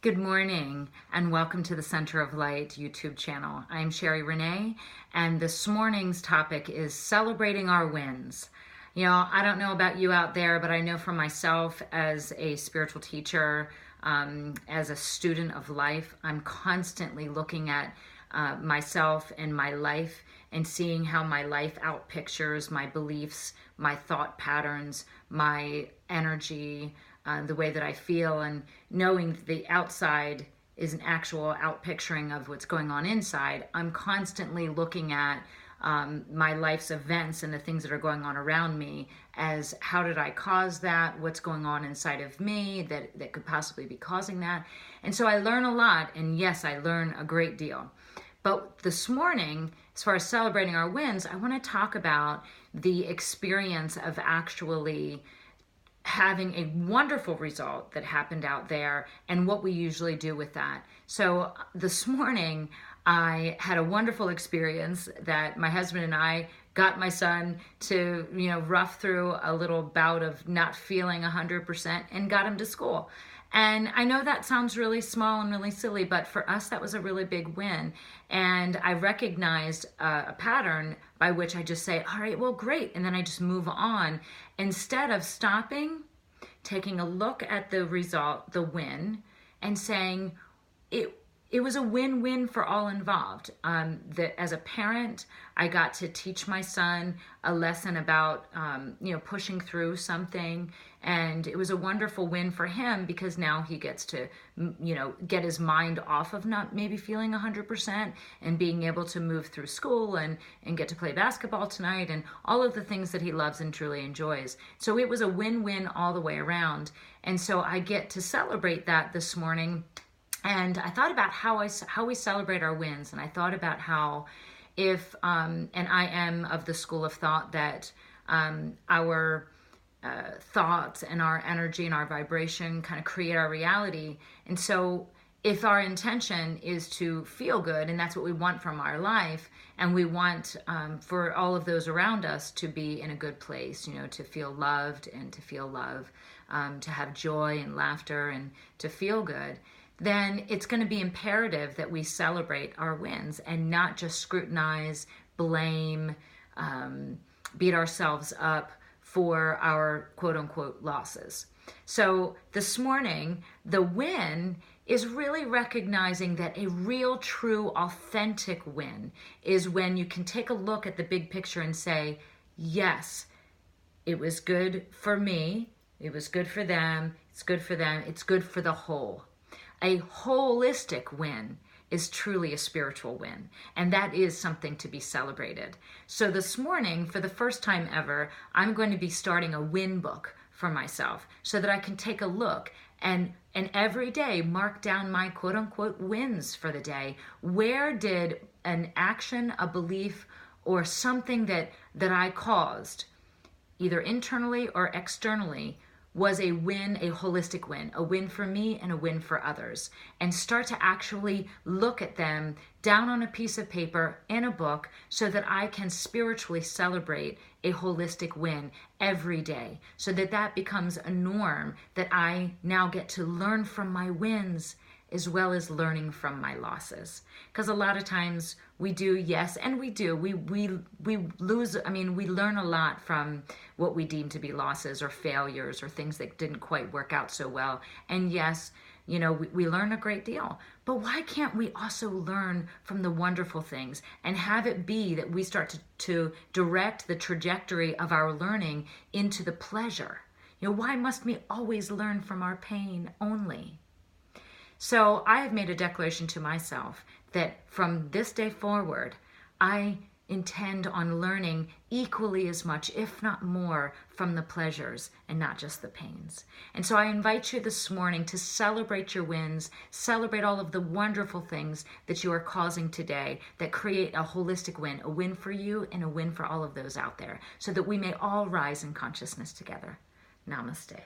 Good morning and welcome to the Center of Light YouTube channel. I'm Sherry Renee and this morning's topic is celebrating our wins. You know, I don't know about you out there, but I know for myself as a spiritual teacher, as a student of life, I'm constantly looking at myself and my life and seeing how my life outpictures my beliefs, my thought patterns, my energy, the way that I feel, and knowing that the outside is an actual outpicturing of what's going on inside. I'm constantly looking at my life's events and the things that are going on around me as how did I cause that? What's going on inside of me that could possibly be causing that? And so I learn a lot, and yes, I learn a great deal. But this morning, as far as celebrating our wins, I want to talk about the experience of actually having a wonderful result that happened out there and what we usually do with that. So this morning, I had a wonderful experience that my husband and I got my son to, rough through a little bout of not feeling 100% and got him to school. And I know that sounds really small and really silly, but for us, that was a really big win. And I recognized a pattern by which I just say, all right, well, great. And then I just move on instead of stopping, taking a look at the result, the win, and saying it was a win-win for all involved. As a parent, I got to teach my son a lesson about, pushing through something. And it was a wonderful win for him because now he gets to, get his mind off of not maybe feeling 100% and being able to move through school and get to play basketball tonight and all of the things that he loves and truly enjoys. So it was a win-win all the way around. And so I get to celebrate that this morning. And I thought about how we celebrate our wins, and I thought about how if, and I am of the school of thought that our thoughts and our energy and our vibration kind of create our reality. And so if our intention is to feel good, and that's what we want from our life, and we want for all of those around us to be in a good place, to feel loved and to feel love, to have joy and laughter and to feel good, then it's going to be imperative that we celebrate our wins and not just scrutinize, blame, beat ourselves up for our quote-unquote losses. So this morning, the win is really recognizing that a real, true, authentic win is when you can take a look at the big picture and say, yes, it was good for me, it was good for them, it's good for them, it's good for the whole. A holistic win is truly a spiritual win, and that is something to be celebrated. So this morning, for the first time ever, I'm going to be starting a win book for myself so that I can take a look and every day mark down my quote-unquote wins for the day. Where did an action, a belief, or something that I caused, either internally or externally, was a win, a holistic win, a win for me and a win for others, and start to actually look at them down on a piece of paper in a book so that I can spiritually celebrate a holistic win every day, so that becomes a norm that I now get to learn from my wins as well as learning from my losses. Because a lot of times we do, yes, and we do. We lose, we learn a lot from what we deem to be losses or failures or things that didn't quite work out so well. And yes, we learn a great deal. But why can't we also learn from the wonderful things and have it be that we start to direct the trajectory of our learning into the pleasure? Why must we always learn from our pain only? So I have made a declaration to myself that from this day forward, I intend on learning equally as much, if not more, from the pleasures and not just the pains. And so I invite you this morning to celebrate your wins, celebrate all of the wonderful things that you are causing today that create a holistic win, a win for you and a win for all of those out there, so that we may all rise in consciousness together. Namaste.